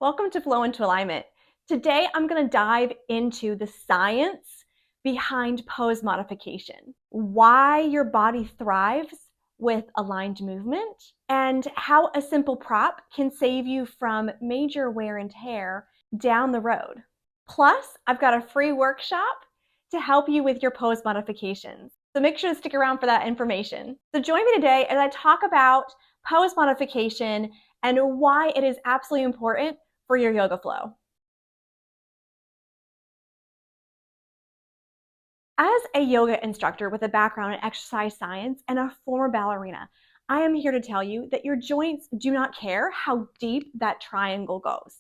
Welcome to Flow into Alignment. Today I'm going to dive into the science behind pose modification, why your body thrives with aligned movement, and how a simple prop can save you from major wear and tear down the road. Plus, I've got a free workshop to help you with your pose modifications. So make sure to stick around for that information. So join me today as I talk about pose modification and why it is absolutely important for your yoga flow. As a yoga instructor with a background in exercise science and a former ballerina, I am here to tell you that your joints do not care how deep that triangle goes.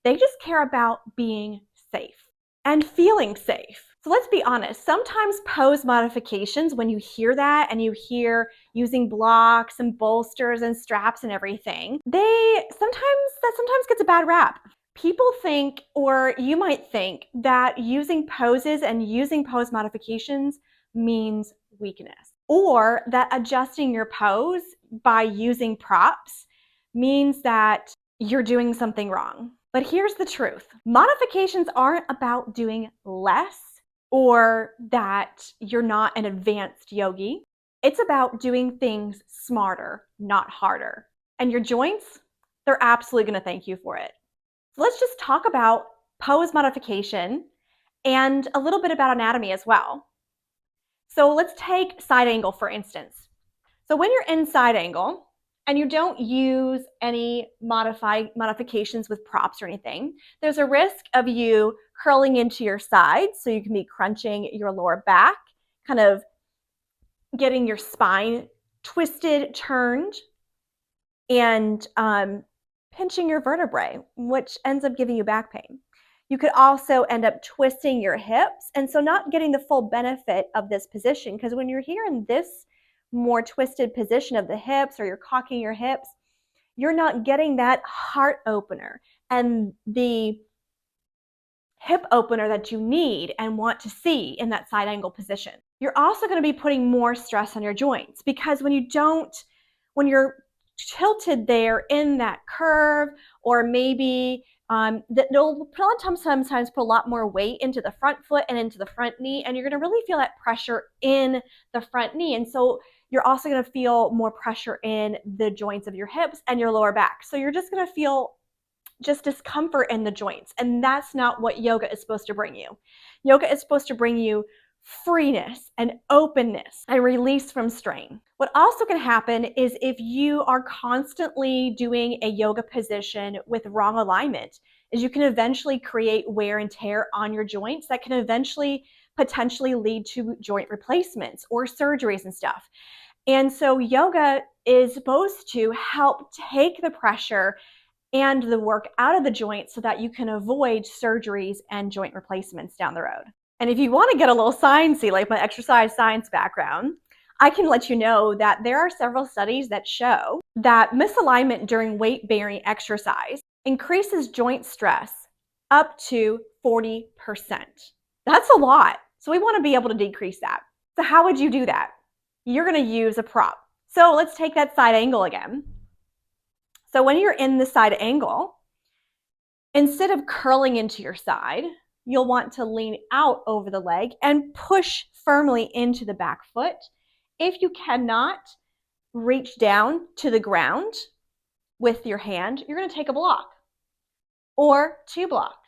They just care about being safe and feeling safe. So let's be honest, sometimes pose modifications, when you hear that and you hear using blocks and bolsters and straps and everything, that sometimes gets a bad rap. People think, or you might think, that using poses and using pose modifications means weakness, or that adjusting your pose by using props means that you're doing something wrong. But here's the truth. Modifications aren't about doing less or that you're not an advanced yogi. It's about doing things smarter, not harder. And your joints, they're absolutely going to thank you for it. So let's just talk about pose modification and a little bit about anatomy as well. So let's take side angle, for instance. So when you're in side angle and you don't use any modifications with props or anything, there's a risk of you curling into your sides, so you can be crunching your lower back, kind of getting your spine twisted, turned, and pinching your vertebrae, which ends up giving you back pain. You could also end up twisting your hips, and so not getting the full benefit of this position, because when you're here in this more twisted position of the hips, or you're cocking your hips, you're not getting that heart opener and the hip opener that you need and want to see in that side angle position. You're also going to be putting more stress on your joints, because when you're tilted there in that curve, or maybe they'll sometimes put a lot more weight into the front foot and into the front knee, and you're going to really feel that pressure in the front knee. And so you're also going to feel more pressure in the joints of your hips and your lower back. So you're just going to feel just discomfort in the joints. And that's not what yoga is supposed to bring you. Yoga is supposed to bring you freeness and openness and release from strain. What also can happen is if you are constantly doing a yoga position with wrong alignment, is you can eventually create wear and tear on your joints that can eventually potentially lead to joint replacements or surgeries and stuff. And so yoga is supposed to help take the pressure and the work out of the joint so that you can avoid surgeries and joint replacements down the road. And if you want to get a little sciencey, like my exercise science background, I can let you know that there are several studies that show that misalignment during weight-bearing exercise increases joint stress up to 40%. That's a lot. So we want to be able to decrease that. So how would you do that? You're going to use a prop. So let's take that side angle again. So when you're in the side angle, instead of curling into your side, you'll want to lean out over the leg and push firmly into the back foot. If you cannot reach down to the ground with your hand, you're going to take a block or 2 blocks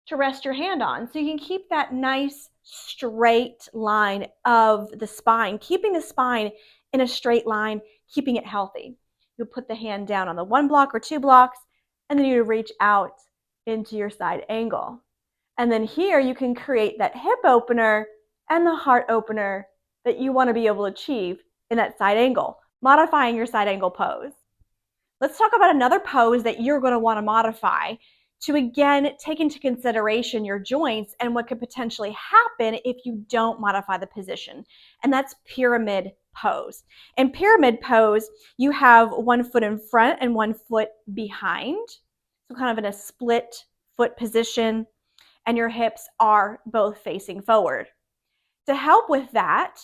to rest your hand on, so you can keep that nice straight line of the spine, keeping the spine in a straight line, keeping it healthy. You'll put the hand down on the 1 block or 2 blocks, and then you reach out into your side angle. And then here you can create that hip opener and the heart opener that you want to be able to achieve in that side angle, modifying your side angle pose. Let's talk about another pose that you're going to want to modify to, again, take into consideration your joints and what could potentially happen if you don't modify the position. And that's pyramid pose. In pyramid pose, you have 1 foot in front and 1 foot behind. So kind of in a split foot position, and your hips are both facing forward. To help with that,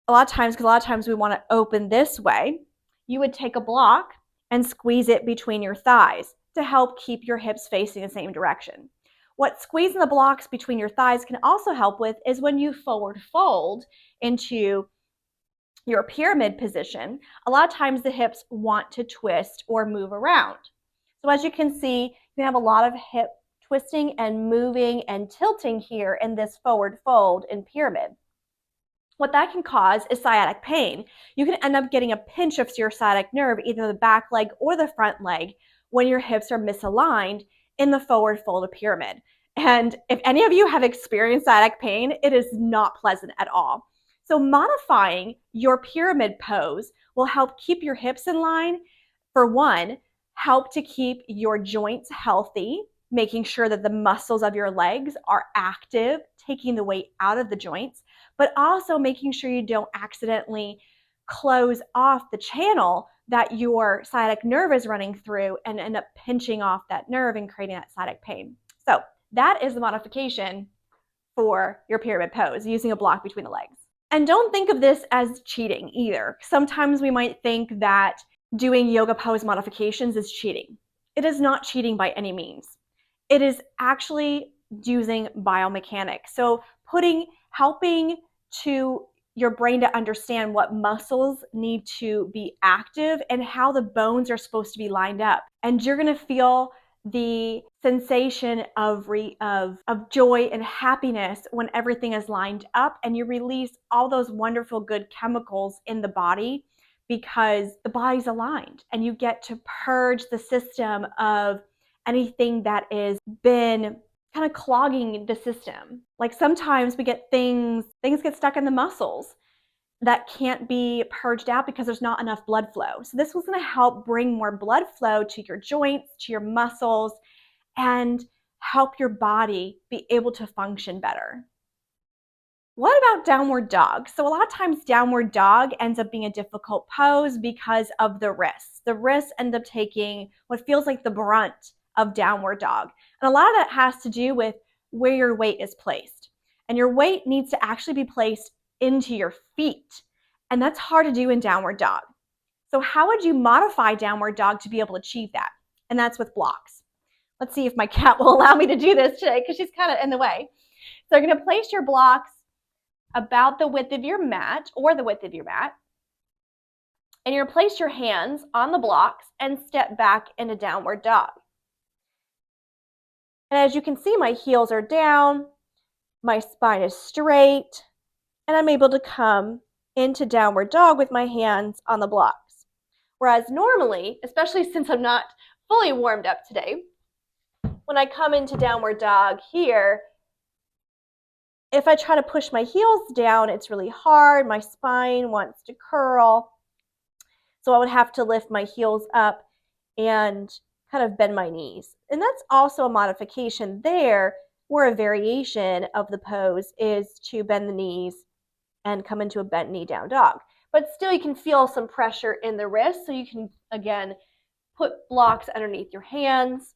a lot of times we want to open this way, you would take a block and squeeze it between your thighs to help keep your hips facing the same direction. What squeezing the blocks between your thighs can also help with is when you forward fold into your pyramid position, a lot of times the hips want to twist or move around. So as you can see, you can have a lot of hip twisting and moving and tilting here in this forward fold in pyramid. What that can cause is sciatic pain. You can end up getting a pinch of your sciatic nerve, either the back leg or the front leg, when your hips are misaligned in the forward folded pyramid. And if any of you have experienced sciatic pain, it is not pleasant at all. So modifying your pyramid pose will help keep your hips in line. For one, help to keep your joints healthy, making sure that the muscles of your legs are active, taking the weight out of the joints, but also making sure you don't accidentally close off the channel that your sciatic nerve is running through and end up pinching off that nerve and creating that sciatic pain. So that is the modification for your pyramid pose, using a block between the legs. And don't think of this as cheating either. Sometimes we might think that doing yoga pose modifications is cheating. It is not cheating by any means. It is actually using biomechanics. So helping to your brain to understand what muscles need to be active and how the bones are supposed to be lined up. And you're going to feel the sensation of joy and happiness when everything is lined up and you release all those wonderful good chemicals in the body because the body's aligned, and you get to purge the system of anything that has been kind of clogging the system. Like sometimes we get things get stuck in the muscles that can't be purged out because there's not enough blood flow. So this was going to help bring more blood flow to your joints, to your muscles, and help your body be able to function better. What about downward dog? So a lot of times downward dog ends up being a difficult pose because of the wrists. The wrists end up taking what feels like the brunt of downward dog. And a lot of that has to do with where your weight is placed. And your weight needs to actually be placed into your feet. And that's hard to do in downward dog. So how would you modify downward dog to be able to achieve that? And that's with blocks. Let's see if my cat will allow me to do this today because she's kind of in the way. So you're going to place your blocks about the width of your mat or the width of your mat. And you're going to place your hands on the blocks and step back into downward dog. And as you can see, my heels are down, my spine is straight, and I'm able to come into downward dog with my hands on the blocks. Whereas normally, especially since I'm not fully warmed up today, when I come into downward dog here, if I try to push my heels down, it's really hard. My spine wants to curl. So I would have to lift my heels up and kind of bend my knees. And that's also a modification there, where a variation of the pose is to bend the knees and come into a bent knee down dog. But still you can feel some pressure in the wrist, so you can, again, put blocks underneath your hands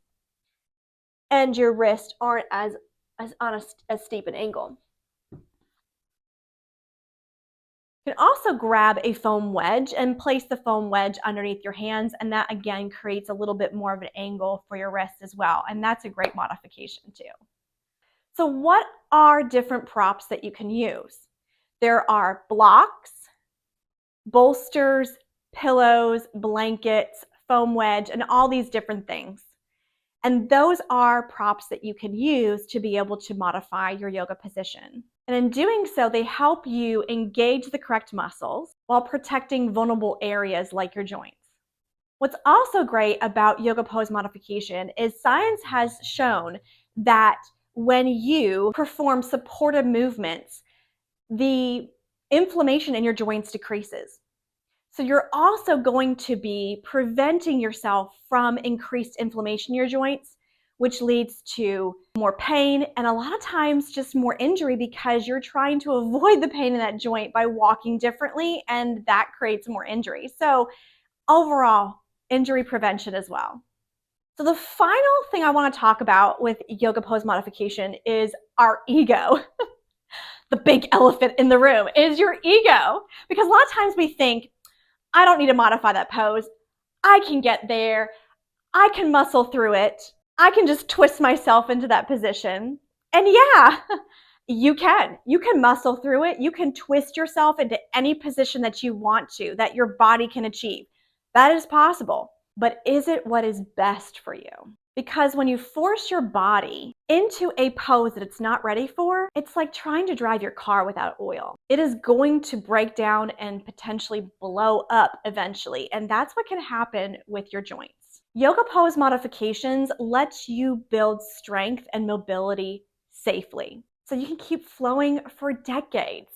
and your wrists aren't as steep an angle. You can also grab a foam wedge and place the foam wedge underneath your hands, and that again creates a little bit more of an angle for your wrist as well, and that's a great modification too. So what are different props that you can use? There are blocks, bolsters, pillows, blankets, foam wedge, and all these different things. And those are props that you can use to be able to modify your yoga position. And in doing so, they help you engage the correct muscles while protecting vulnerable areas like your joints. What's also great about yoga pose modification is science has shown that when you perform supportive movements, the inflammation in your joints decreases. So you're also going to be preventing yourself from increased inflammation in your joints, which leads to more pain and a lot of times just more injury because you're trying to avoid the pain in that joint by walking differently, and that creates more injury. So overall, injury prevention as well. So the final thing I want to talk about with yoga pose modification is our ego. The big elephant in the room is your ego, because a lot of times we think, I don't need to modify that pose. I can get there. I can muscle through it. I can just twist myself into that position. And yeah, you can. You can muscle through it. You can twist yourself into any position that you want to, that your body can achieve. That is possible. But is it what is best for you? Because when you force your body into a pose that it's not ready for, it's like trying to drive your car without oil. It is going to break down and potentially blow up eventually. And that's what can happen with your joints. Yoga pose modifications lets you build strength and mobility safely, so you can keep flowing for decades.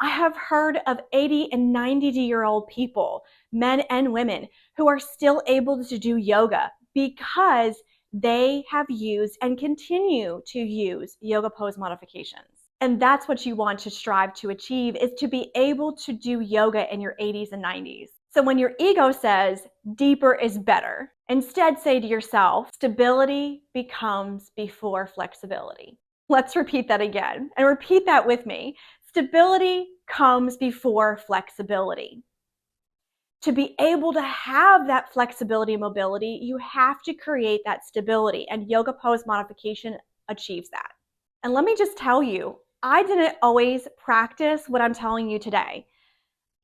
I have heard of 80 and 90-year-old people, men and women, who are still able to do yoga because they have used and continue to use yoga pose modifications. And that's what you want to strive to achieve, is to be able to do yoga in your 80s and 90s. So when your ego says deeper is better, instead say to yourself, stability becomes before flexibility. Let's repeat that again, and repeat that with me. Stability comes before flexibility. To be able to have that flexibility and mobility, you have to create that stability, and yoga pose modification achieves that. And let me just tell you, I didn't always practice what I'm telling you today.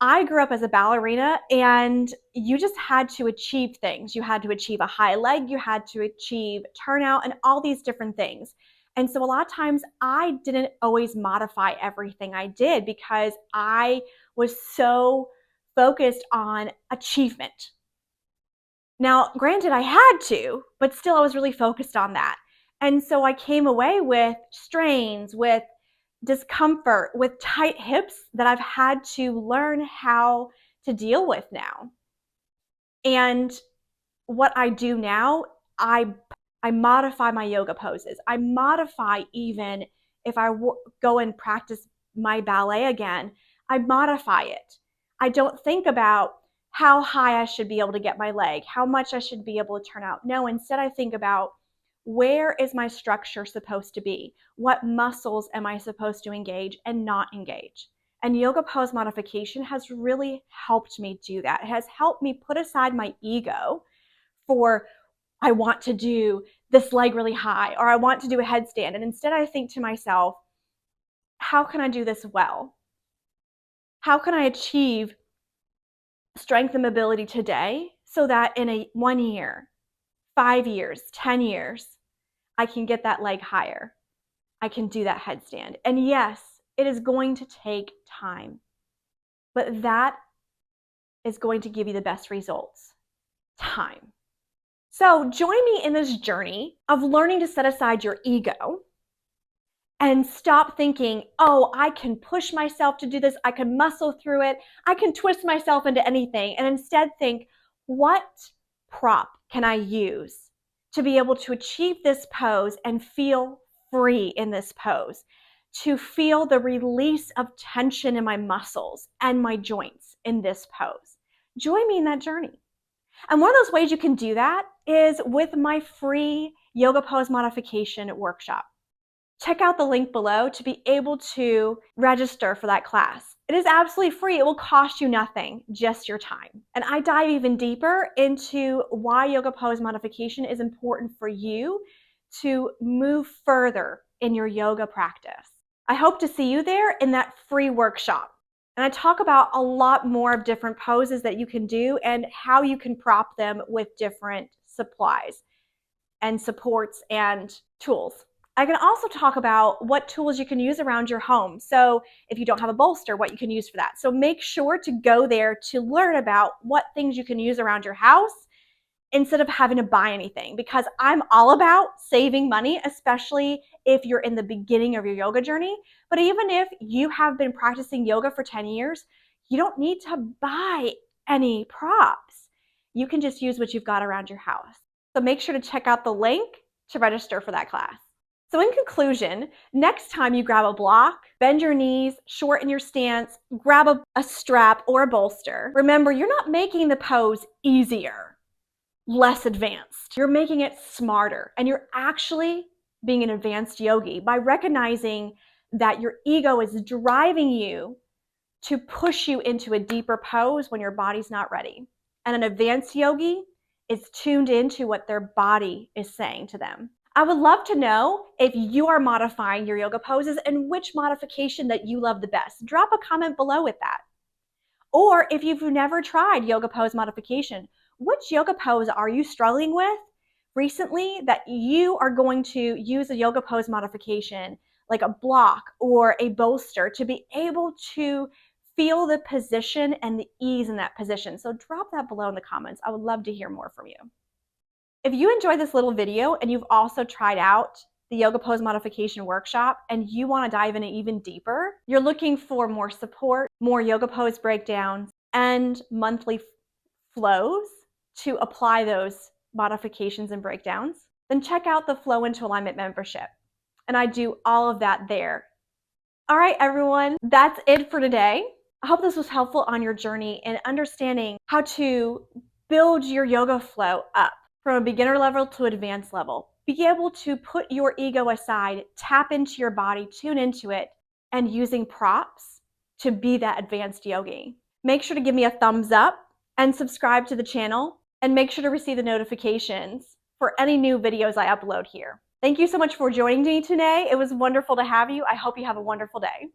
I grew up as a ballerina, and you just had to achieve things. You had to achieve a high leg, you had to achieve turnout, and all these different things. And so a lot of times I didn't always modify everything I did because I was so focused on achievement. Now, granted, I had to, but still I was really focused on that. And so I came away with strains, with discomfort, with tight hips that I've had to learn how to deal with now. And what I do now, I modify my yoga poses. I modify, even if I go and practice my ballet again, I modify it. I don't think about how high I should be able to get my leg, how much I should be able to turn out. No, instead I think about, where is my structure supposed to be? What muscles am I supposed to engage and not engage? And yoga pose modification has really helped me do that. It has helped me put aside my ego for, I want to do this leg really high, or I want to do a headstand. And instead I think to myself, how can I do this well? How can I achieve strength and mobility today so that in 1 year, 5 years, 10 years, I can get that leg higher. I can do that headstand. And yes, it is going to take time, but that is going to give you the best results. Time. So join me in this journey of learning to set aside your ego and stop thinking, oh, I can push myself to do this. I can muscle through it. I can twist myself into anything. And instead think, what prop can I use to be able to achieve this pose and feel free in this pose, to feel the release of tension in my muscles and my joints in this pose? Join me in that journey. And one of those ways you can do that is with my free yoga pose modification workshop. Check out the link below to be able to register for that class. It is absolutely free. It will cost you nothing, just your time. And I dive even deeper into why yoga pose modification is important for you to move further in your yoga practice. I hope to see you there in that free workshop. And I talk about a lot more of different poses that you can do and how you can prop them with different supplies and supports and tools. I can also talk about what tools you can use around your home. So if you don't have a bolster, what you can use for that. So make sure to go there to learn about what things you can use around your house instead of having to buy anything, because I'm all about saving money, especially if you're in the beginning of your yoga journey. But even if you have been practicing yoga for 10 years, you don't need to buy any props. You can just use what you've got around your house. So make sure to check out the link to register for that class. So in conclusion, next time you grab a block, bend your knees, shorten your stance, grab a strap or a bolster. Remember, you're not making the pose easier, less advanced. You're making it smarter, and you're actually being an advanced yogi by recognizing that your ego is driving you to push you into a deeper pose when your body's not ready. And an advanced yogi is tuned into what their body is saying to them. I would love to know if you are modifying your yoga poses and which modification that you love the best. Drop a comment below with that. Or if you've never tried yoga pose modification, which yoga pose are you struggling with recently that you are going to use a yoga pose modification like a block or a bolster to be able to feel the position and the ease in that position? So drop that below in the comments. I would love to hear more from you. If you enjoyed this little video and you've also tried out the yoga pose modification workshop and you want to dive in even deeper, you're looking for more support, more yoga pose breakdowns, and monthly flows to apply those modifications and breakdowns, then check out the Flow into Alignment membership. And I do all of that there. All right, everyone, that's it for today. I hope this was helpful on your journey in understanding how to build your yoga flow up from a beginner level to advanced level. Be able to put your ego aside, tap into your body, tune into it, and using props to be that advanced yogi. Make sure to give me a thumbs up and subscribe to the channel, and make sure to receive the notifications for any new videos I upload here. Thank you so much for joining me today. It was wonderful to have you. I hope you have a wonderful day.